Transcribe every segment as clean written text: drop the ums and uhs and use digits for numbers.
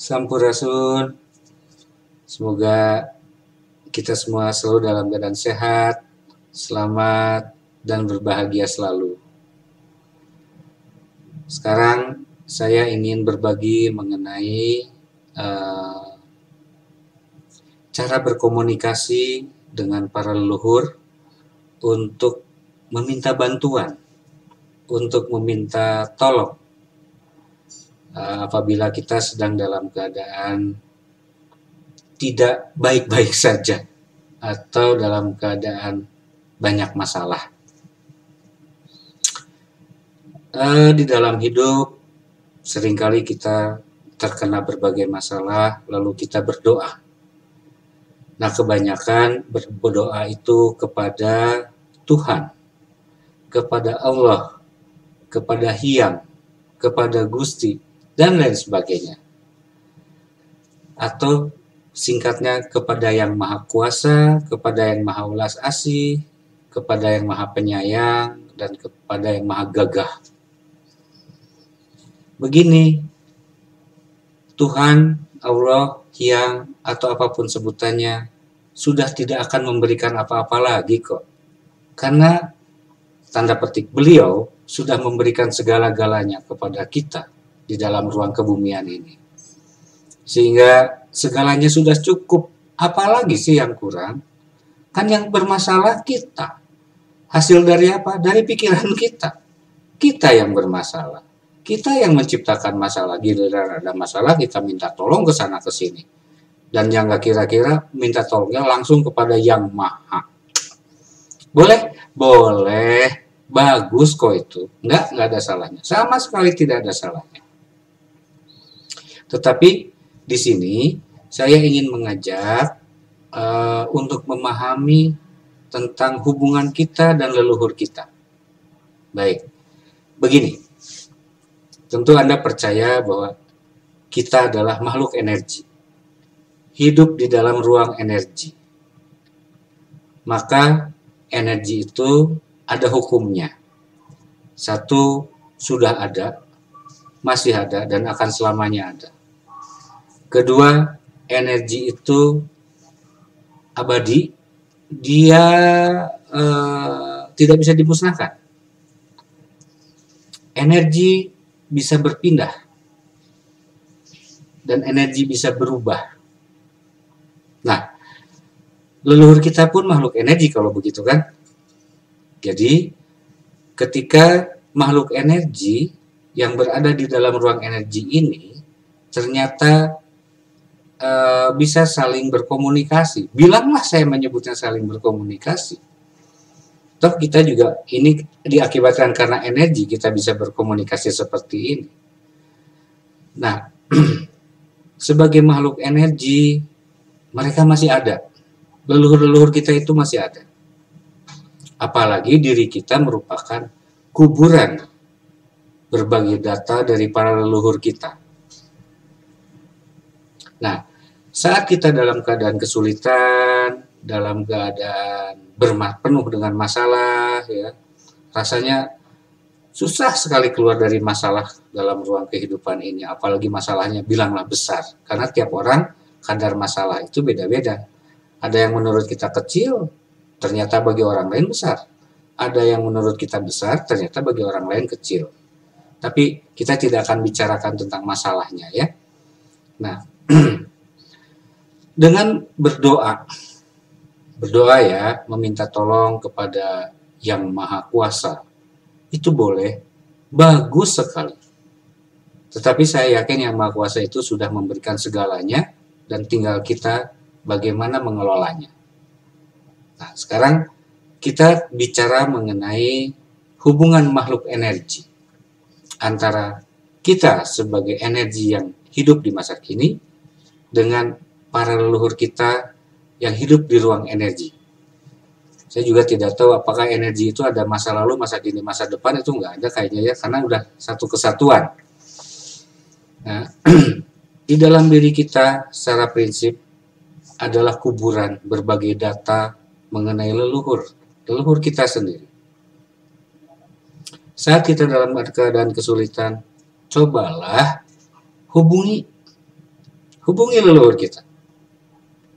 Sampurasun, semoga kita semua selalu dalam keadaan sehat, selamat, dan berbahagia selalu. Sekarang saya ingin berbagi mengenai cara berkomunikasi dengan para leluhur untuk meminta bantuan, untuk meminta tolong apabila kita sedang dalam keadaan tidak baik-baik saja atau dalam keadaan banyak masalah. Di dalam hidup seringkali kita terkena berbagai masalah lalu kita berdoa. Nah, kebanyakan berdoa itu kepada Tuhan, kepada Allah, kepada Hyang, kepada Gusti, dan lain sebagainya. Atau singkatnya kepada Yang Maha Kuasa, kepada Yang Maha Ulas Asih, kepada Yang Maha Penyayang, dan kepada Yang Maha Gagah. Begini, Tuhan, Allah, Hyang, atau apapun sebutannya, sudah tidak akan memberikan apa-apa lagi kok. Karena, tanda petik, beliau sudah memberikan segala-galanya kepada kita di dalam ruang kebumian ini. Sehingga segalanya sudah cukup, apalagi sih yang kurang? Kan yang bermasalah kita. Hasil dari apa? Dari pikiran kita. Kita yang bermasalah. Kita yang menciptakan masalah. Giliran ada masalah, kita minta tolong ke sana ke sini. Dan yang gak kira-kira, minta tolongnya langsung kepada Yang Maha. Boleh? Boleh. Bagus kok itu. Enggak ada salahnya. Sama sekali tidak ada salahnya. Tetapi di sini saya ingin mengajak untuk memahami tentang hubungan kita dan leluhur kita. Baik, begini. Tentu Anda percaya bahwa kita adalah makhluk energi. Hidup di dalam ruang energi. Maka energi itu ada hukumnya. Satu, sudah ada, masih ada, dan akan selamanya ada. Kedua, energi itu abadi, dia tidak bisa dimusnahkan. Energi bisa berpindah, dan energi bisa berubah. Nah, leluhur kita pun makhluk energi kalau begitu kan. Jadi, ketika makhluk energi yang berada di dalam ruang energi ini ternyata bisa saling berkomunikasi. Bilanglah saya menyebutnya saling berkomunikasi. Toh kita juga ini diakibatkan karena energi kita bisa berkomunikasi seperti ini. Nah, sebagai makhluk energi, mereka masih ada. Leluhur-leluhur kita itu masih ada. Apalagi diri kita merupakan kuburan berbagai data dari para leluhur kita. Nah, saat kita dalam keadaan kesulitan, dalam keadaan penuh dengan masalah, ya, rasanya susah sekali keluar dari masalah dalam ruang kehidupan ini. Apalagi masalahnya bilanglah besar, karena tiap orang kadar masalah itu beda-beda. Ada yang menurut kita kecil, ternyata bagi orang lain besar. Ada yang menurut kita besar, ternyata bagi orang lain kecil. Tapi kita tidak akan bicarakan tentang masalahnya, ya. Nah, dengan berdoa ya, meminta tolong kepada Yang Maha Kuasa, itu boleh, bagus sekali. Tetapi saya yakin Yang Maha Kuasa itu sudah memberikan segalanya, dan tinggal kita bagaimana mengelolanya. Nah, sekarang kita bicara mengenai hubungan makhluk energi antara kita sebagai energi yang hidup di masa kini dengan para leluhur kita yang hidup di ruang energi. Saya juga tidak tahu apakah energi itu ada masa lalu, masa kini, masa depan, itu nggak ada kayaknya ya, karena udah satu kesatuan. Nah, di dalam diri kita secara prinsip adalah kuburan berbagai data mengenai leluhur kita sendiri. Saat kita dalam keadaan kesulitan, cobalah hubungi hubungi leluhur kita.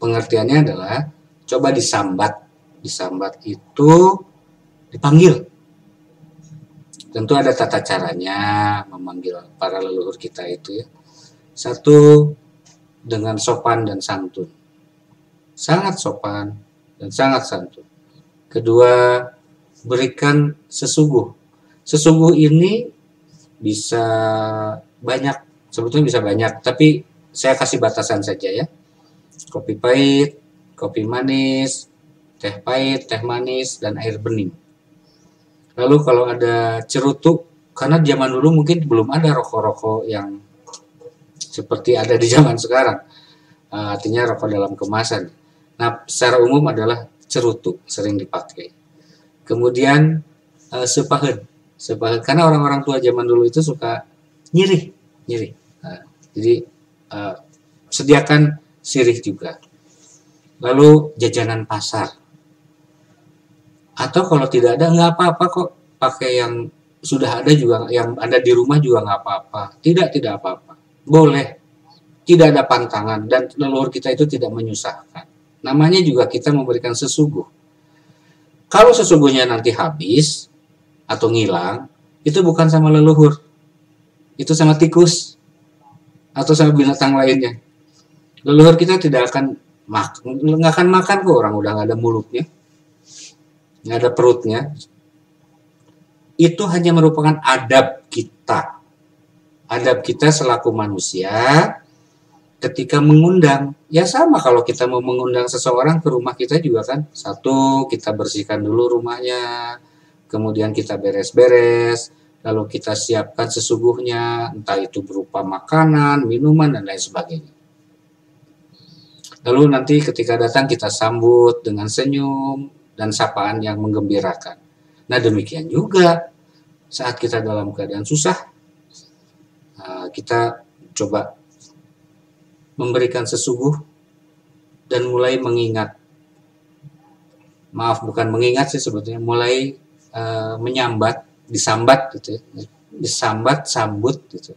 Pengertiannya adalah coba disambat. Disambat itu dipanggil. Tentu ada tata caranya memanggil para leluhur kita itu ya. Satu, dengan sopan dan santun. Sangat sopan dan sangat santun. Kedua, berikan sesuguh. Sesuguh ini bisa banyak, sebetulnya bisa banyak, tapi saya kasih batasan saja ya. Kopi pahit, kopi manis, teh pahit, teh manis, dan air bening. Lalu kalau ada cerutu, karena zaman dulu mungkin belum ada rokok-rokok yang seperti ada di zaman sekarang, artinya rokok dalam kemasan. Nah, secara umum adalah cerutu sering dipakai. Kemudian sepahen, karena orang-orang tua zaman dulu itu suka nyirih. Jadi sediakan sirih juga. Lalu jajanan pasar. Atau kalau tidak ada, nggak apa-apa kok, pakai yang sudah ada juga, yang ada di rumah juga nggak apa-apa. Tidak apa-apa. Boleh. Tidak ada pantangan, dan leluhur kita itu tidak menyusahkan. Namanya juga kita memberikan sesuguh. Kalau sesungguhnya nanti habis atau ngilang, itu bukan sama leluhur. Itu sama tikus atau sama binatang lainnya. Leluhur kita tidak akan makan kok, orang udah nggak ada mulutnya. Nggak ada perutnya. Itu hanya merupakan adab kita. Adab kita selaku manusia ketika mengundang. Ya sama kalau kita mau mengundang seseorang ke rumah kita juga kan. Satu, kita bersihkan dulu rumahnya. Kemudian kita beres-beres. Lalu kita siapkan sesuguhnya. Entah itu berupa makanan, minuman, dan lain sebagainya. Lalu nanti ketika datang kita sambut dengan senyum dan sapaan yang menggembirakan. Nah, demikian juga saat kita dalam keadaan susah, kita coba memberikan sesuguh dan mulai mengingat. Maaf, bukan mengingat sih sebetulnya, mulai menyambat, disambat gitu ya. Disambat, sambut gitu.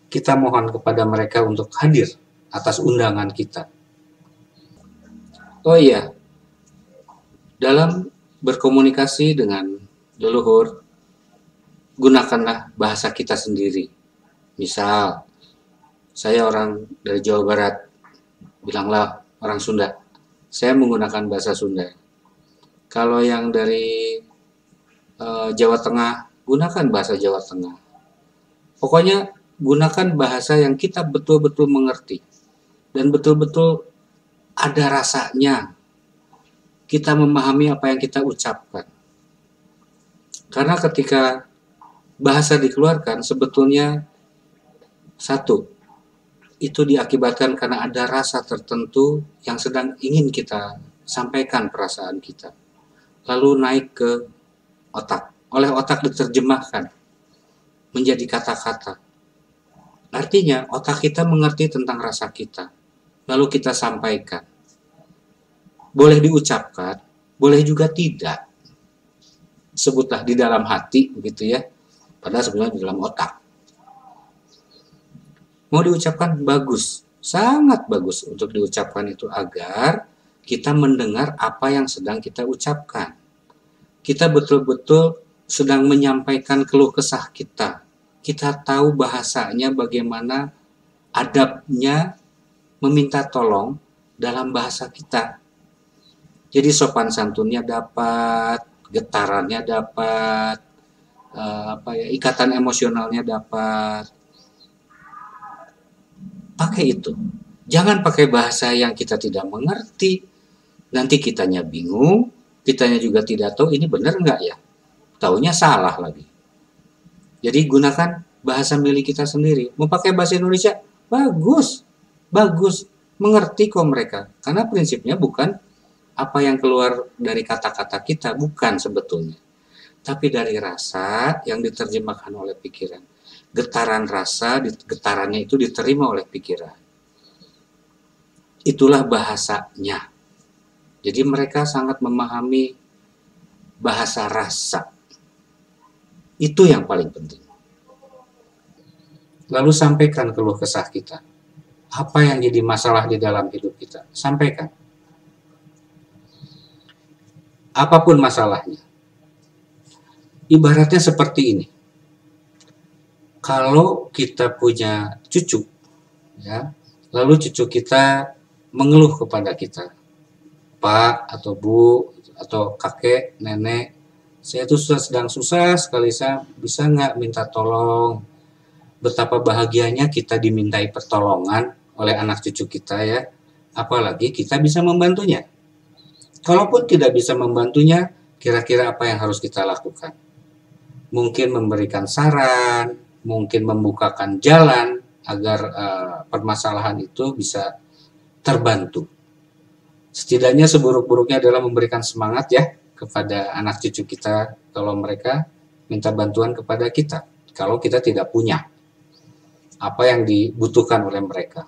Kita mohon kepada mereka untuk hadir atas undangan kita. Oh iya, dalam berkomunikasi dengan leluhur, gunakanlah bahasa kita sendiri. Misal, saya orang dari Jawa Barat, bilanglah orang Sunda. Saya menggunakan bahasa Sunda. Kalau yang dari Jawa Tengah, gunakan bahasa Jawa Tengah. Pokoknya gunakan bahasa yang kita betul-betul mengerti dan betul-betul ada rasanya. Kita memahami apa yang kita ucapkan. Karena ketika bahasa dikeluarkan, sebetulnya satu, itu diakibatkan karena ada rasa tertentu yang sedang ingin kita sampaikan perasaan kita. Lalu naik ke otak. Oleh otak diterjemahkan menjadi kata-kata. Artinya otak kita mengerti tentang rasa kita. Lalu kita sampaikan. Boleh diucapkan, boleh juga tidak. Sebutlah di dalam hati, begitu ya. Padahal sebenarnya di dalam otak. Mau diucapkan, bagus. Sangat bagus untuk diucapkan itu agar kita mendengar apa yang sedang kita ucapkan. Kita betul-betul sedang menyampaikan keluh kesah kita. Kita tahu bahasanya bagaimana adabnya meminta tolong dalam bahasa kita. Jadi sopan santunnya dapat, getarannya dapat, ikatan emosionalnya dapat. Pakai itu. Jangan pakai bahasa yang kita tidak mengerti. Nanti kitanya bingung, kitanya juga tidak tahu ini benar nggak ya. Taunya salah lagi. Jadi gunakan bahasa milik kita sendiri. Mau pakai bahasa Indonesia? Bagus. Bagus. Mengerti kok mereka. Karena prinsipnya bukan apa yang keluar dari kata-kata kita, bukan sebetulnya. Tapi dari rasa yang diterjemahkan oleh pikiran. Getaran rasa, getarannya itu diterima oleh pikiran. Itulah bahasanya. Jadi mereka sangat memahami bahasa rasa. Itu yang paling penting. Lalu sampaikan keluh kesah kita. Apa yang jadi masalah di dalam hidup kita? Sampaikan. Apapun masalahnya. Ibaratnya seperti ini. Kalau kita punya cucu, ya, lalu cucu kita mengeluh kepada kita, Pak atau Bu atau kakek, nenek, saya tuh sedang susah sekali, saya bisa nggak minta tolong? Betapa bahagianya kita dimintai pertolongan oleh anak cucu kita ya, apalagi kita bisa membantunya. Kalaupun tidak bisa membantunya, kira-kira apa yang harus kita lakukan? Mungkin memberikan saran, mungkin membukakan jalan agar permasalahan itu bisa terbantu. Setidaknya seburuk-buruknya adalah memberikan semangat ya kepada anak cucu kita kalau mereka minta bantuan kepada kita. Kalau kita tidak punya apa yang dibutuhkan oleh mereka.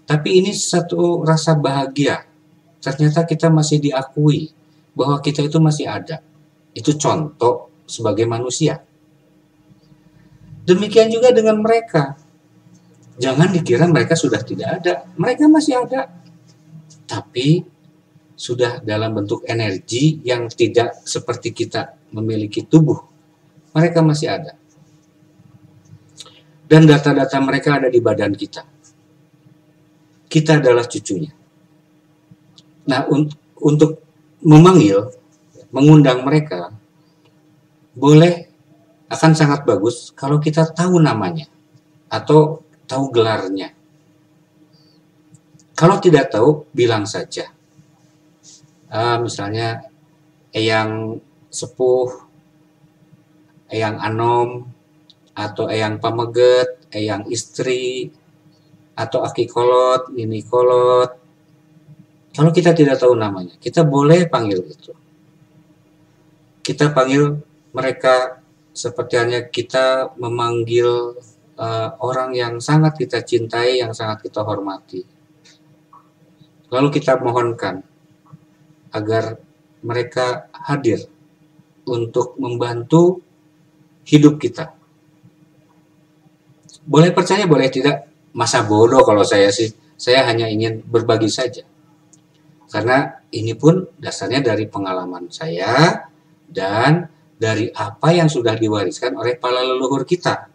Tapi ini satu rasa bahagia. Ternyata kita masih diakui bahwa kita itu masih ada. Itu contoh sebagai manusia. Demikian juga dengan mereka. Jangan dikira mereka sudah tidak ada. Mereka masih ada. Tapi sudah dalam bentuk energi yang tidak seperti kita memiliki tubuh. Mereka masih ada. Dan data-data mereka ada di badan kita. Kita adalah cucunya. Nah, untuk memanggil, mengundang mereka, boleh, akan sangat bagus kalau kita tahu namanya atau tahu gelarnya. Kalau tidak tahu, bilang saja. Misalnya, Eyang Sepuh, Eyang Anom, atau Eyang Pameget, Eyang Istri, atau Aki Kolot, Nini Kolot. Kalau kita tidak tahu namanya, kita boleh panggil itu. Kita panggil mereka seperti hanya kita memanggil orang yang sangat kita cintai, yang sangat kita hormati. Lalu kita mohonkan agar mereka hadir untuk membantu hidup kita. Boleh percaya, boleh tidak. Masa bodoh kalau saya sih. Saya hanya ingin berbagi saja. Karena ini pun dasarnya dari pengalaman saya dan dari apa yang sudah diwariskan oleh para leluhur kita.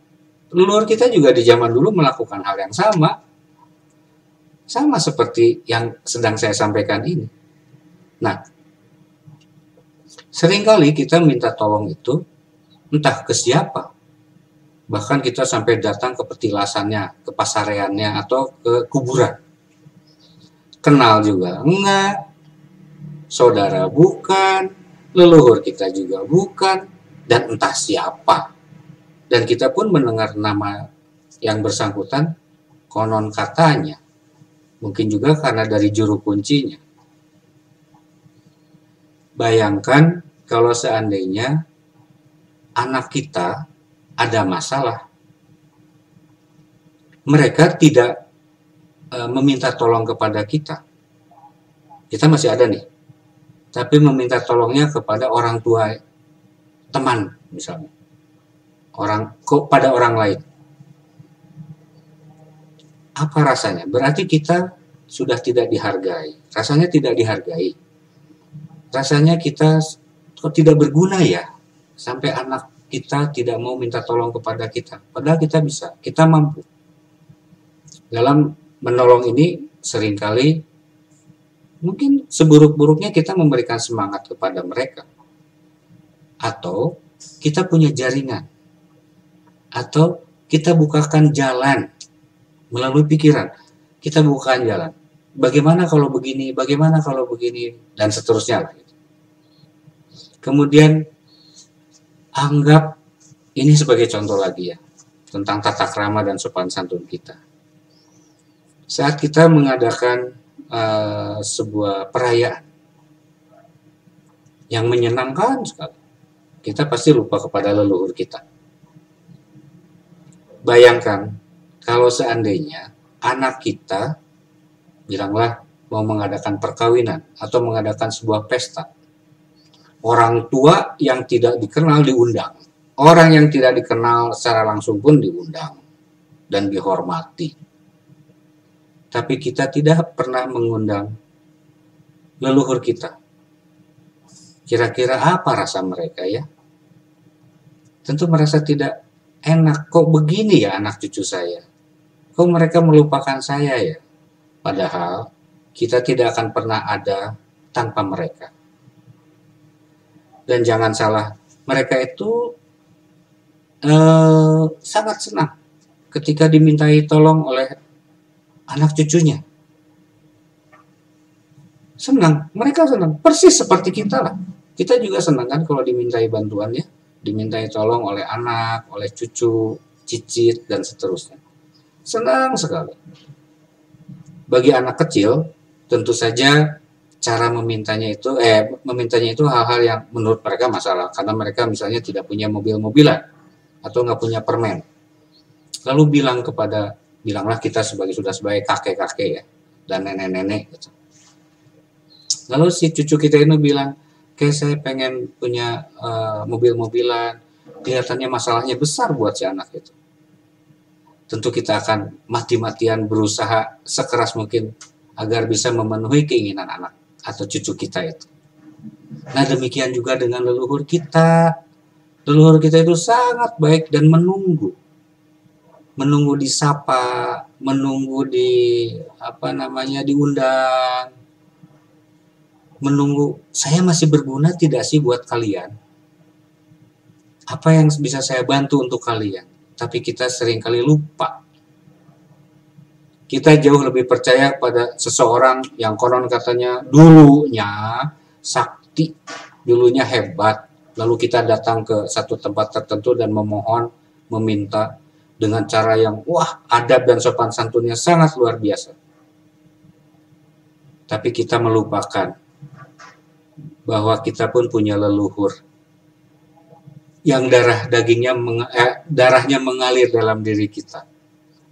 Leluhur kita juga di zaman dulu melakukan hal yang sama. Sama seperti yang sedang saya sampaikan ini. Nah, seringkali kita minta tolong itu entah ke siapa. Bahkan kita sampai datang ke petilasannya, ke pasareannya, atau ke kuburan. Kenal juga enggak, saudara bukan, leluhur kita juga bukan, dan entah siapa. Dan kita pun mendengar nama yang bersangkutan, konon katanya. Mungkin juga karena dari juru kuncinya. Bayangkan kalau seandainya anak kita ada masalah. Mereka tidak meminta tolong kepada kita. Kita masih ada nih. Tapi meminta tolongnya kepada orang tua teman misalnya. Pada orang lain. Apa rasanya? Berarti kita sudah tidak dihargai. Rasanya tidak dihargai. Rasanya kita kok tidak berguna ya. Sampai anak kita tidak mau minta tolong kepada kita. Padahal kita bisa, kita mampu. Dalam menolong ini seringkali mungkin seburuk-buruknya kita memberikan semangat kepada mereka. Atau kita punya jaringan. Atau kita bukakan jalan melalui pikiran. Kita bukakan jalan. Bagaimana kalau begini, bagaimana kalau begini, dan seterusnya lah. Kemudian anggap ini sebagai contoh lagi ya, tentang tata krama dan sopan santun kita. Saat kita mengadakan sebuah perayaan yang menyenangkan sekali, kita pasti lupa kepada leluhur kita. Bayangkan kalau seandainya anak kita, bilanglah mau mengadakan perkawinan atau mengadakan sebuah pesta, orang tua yang tidak dikenal diundang, orang yang tidak dikenal secara langsung pun diundang dan dihormati. tapi kita tidak pernah mengundang leluhur kita. Kira-kira apa rasa mereka ya? Tentu merasa tidak enak, kok begini ya anak cucu saya? Kok mereka melupakan saya ya? Padahal kita tidak akan pernah ada tanpa mereka. Dan jangan salah, mereka itu sangat senang ketika dimintai tolong oleh anak cucunya. Senang, mereka senang, persis seperti kita lah. Kita juga senang kan kalau dimintai bantuan ya, dimintai tolong oleh anak, oleh cucu, cicit, dan seterusnya. Senang sekali. Bagi anak kecil, tentu saja cara memintanya itu hal-hal yang menurut mereka masalah, karena mereka misalnya tidak punya mobil-mobilan atau nggak punya permen. Lalu bilanglah kita sebagai kakek-kakek ya, dan nenek-nenek gitu. Lalu si cucu kita ini bilang, kayak saya pengen punya mobil-mobilan, kelihatannya masalahnya besar buat si anak itu. Tentu kita akan mati-matian berusaha sekeras mungkin agar bisa memenuhi keinginan anak atau cucu kita itu. Nah demikian juga dengan leluhur kita. Leluhur kita itu sangat baik dan menunggu disapa, menunggu diundang, menunggu saya masih berguna tidak sih buat kalian? Apa yang bisa saya bantu untuk kalian? Tapi kita seringkali lupa. Kita jauh lebih percaya pada seseorang yang konon katanya dulunya sakti, dulunya hebat. Lalu kita datang ke satu tempat tertentu dan memohon, meminta dengan cara yang adab dan sopan santunnya sangat luar biasa. Tapi kita melupakan bahwa kita pun punya leluhur yang darahnya mengalir dalam diri kita.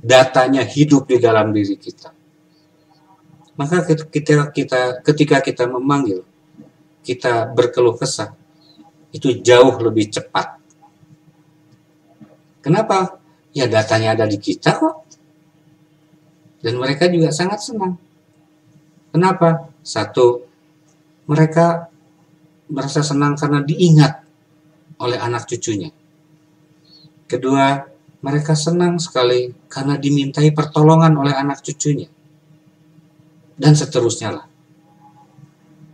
Datanya hidup di dalam diri kita. Maka ketika kita memanggil, kita berkeluh kesah, itu jauh lebih cepat. Kenapa? Ya datanya ada di kita kok. Dan mereka juga sangat senang. Kenapa? Satu, mereka merasa senang karena diingat oleh anak cucunya. Kedua, mereka senang sekali karena dimintai pertolongan oleh anak cucunya. Dan seterusnya lah.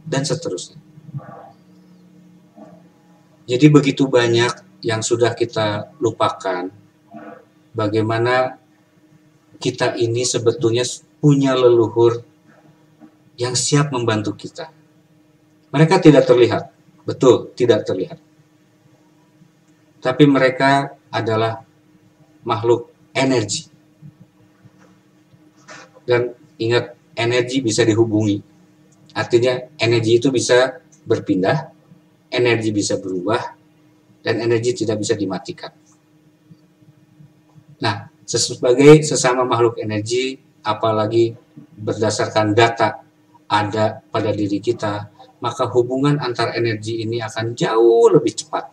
Dan seterusnya. Jadi begitu banyak yang sudah kita lupakan. Bagaimana kita ini sebetulnya punya leluhur yang siap membantu kita. Mereka tidak terlihat. Betul, tidak terlihat. Tapi mereka adalah makhluk energi. Dan ingat, energi bisa dihubungi. Artinya energi itu bisa berpindah, energi bisa berubah, dan energi tidak bisa dimatikan. Nah, sebagai sesama makhluk energi, apalagi berdasarkan data ada pada diri kita, maka hubungan antar energi ini akan jauh lebih cepat.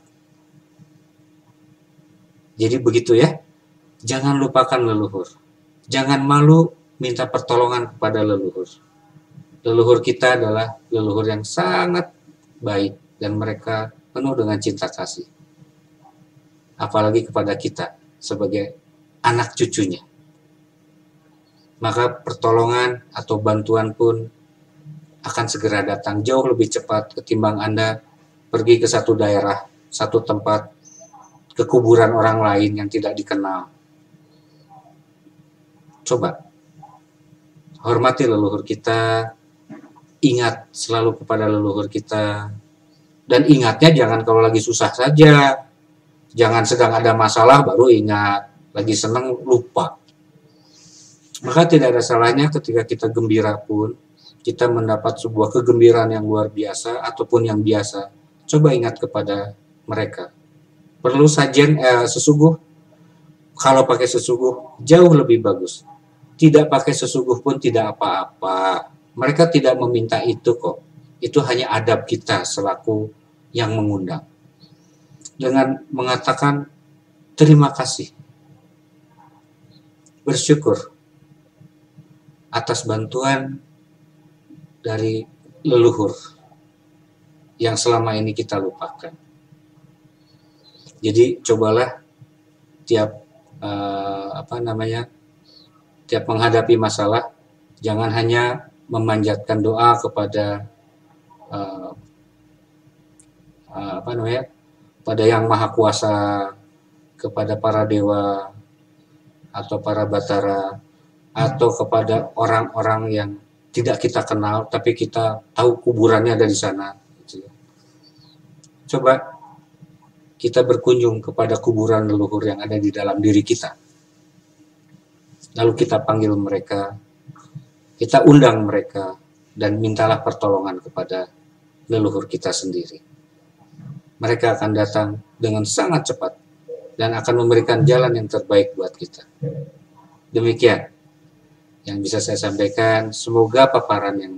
Jadi begitu ya. Jangan lupakan leluhur. Jangan malu minta pertolongan kepada leluhur. Leluhur kita adalah leluhur yang sangat baik dan mereka penuh dengan cinta kasih. Apalagi kepada kita sebagai anak cucunya. Maka pertolongan atau bantuan pun akan segera datang jauh lebih cepat ketimbang Anda pergi ke satu daerah, satu tempat, ke kuburan orang lain yang tidak dikenal. Coba hormati leluhur kita, ingat selalu kepada leluhur kita, dan ingatnya jangan kalau lagi susah saja, jangan sedang ada masalah baru ingat, lagi senang lupa. Maka tidak ada salahnya ketika kita gembira pun, kita mendapat sebuah kegembiraan yang luar biasa ataupun yang biasa, coba ingat kepada mereka. Perlu sajian sesuguh, kalau pakai sesuguh jauh lebih bagus. Tidak pakai sesuguh pun tidak apa-apa. Mereka tidak meminta itu kok. Itu hanya adab kita selaku yang mengundang. Dengan mengatakan terima kasih, bersyukur atas atas bantuan dari leluhur yang selama ini kita lupakan. Jadi cobalah tiap tiap menghadapi masalah, jangan hanya memanjatkan doa kepada pada Yang Maha Kuasa, kepada para dewa atau para batara, atau kepada orang-orang yang tidak kita kenal tapi kita tahu kuburannya ada di sana. Coba kita berkunjung kepada kuburan leluhur yang ada di dalam diri kita. Lalu kita panggil mereka, kita undang mereka, dan mintalah pertolongan kepada leluhur kita sendiri. Mereka akan datang dengan sangat cepat dan akan memberikan jalan yang terbaik buat kita. Demikian yang bisa saya sampaikan. Semoga paparan yang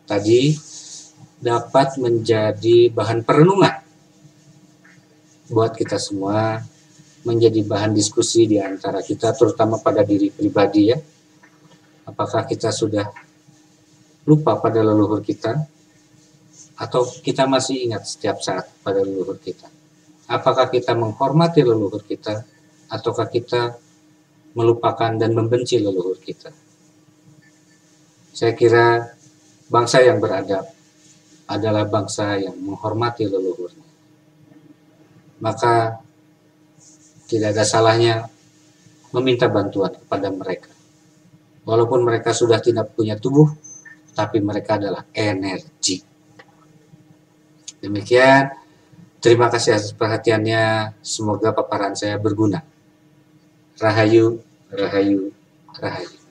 tadi dapat menjadi bahan perenungan buat kita semua, menjadi bahan diskusi di antara kita, terutama pada diri pribadi ya. Apakah kita sudah lupa pada leluhur kita, atau kita masih ingat setiap saat pada leluhur kita? Apakah kita menghormati leluhur kita, ataukah kita melupakan dan membenci leluhur kita? Saya kira bangsa yang beradab adalah bangsa yang menghormati leluhurnya. Maka tidak ada salahnya meminta bantuan kepada mereka. Walaupun mereka sudah tidak punya tubuh, tapi mereka adalah energi. Demikian, terima kasih atas perhatiannya. Semoga paparan saya berguna. Rahayu, rahayu, rahayu.